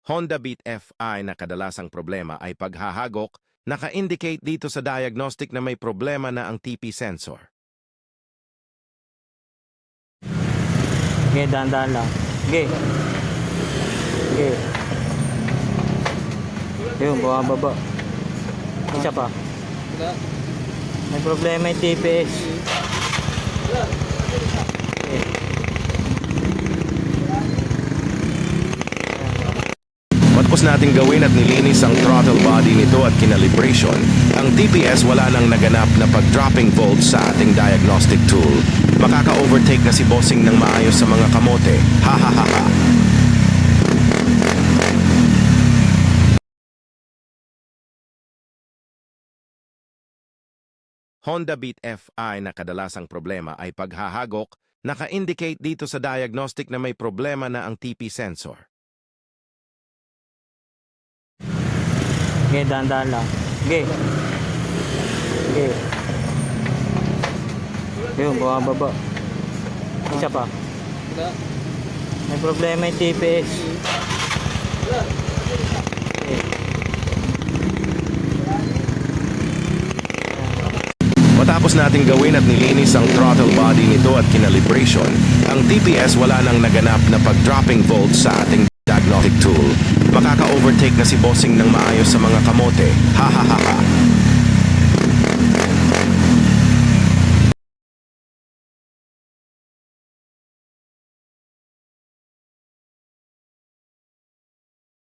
Honda Beat Fi na kadalasang problema ay paghahagok, naka-indicate dito sa diagnostic na may problema na ang TP sensor. Okay, dahan-dahan lang. Okay. Okay. Yun, bumababa. Isa pa. May problema yung TPS. Okay. Matapos nating gawin at nilinis ang throttle body nito at kinalibration, ang TPS wala nang naganap na pag-dropping volts sa ating diagnostic tool. Makaka-overtake na si bossing ng maayos sa mga kamote. Ha ha ha ha. Honda Beat Fi na kadalasang problema ay paghahagok, naka-indicate dito sa diagnostic na may problema na ang TP sensor. Okay, dahan-dahan lang. Okay. Okay. Yun, bumababa. Isa pa. May problema yung TPS. Okay. Matapos nating gawin at nilinis ang throttle body nito at kinalibration, ang TPS wala nang naganap na pag-dropping volts sa ating diagnostic tool. Makaka-overtake na si bossing ng maayos sa mga kamote. Ha ha ha ha.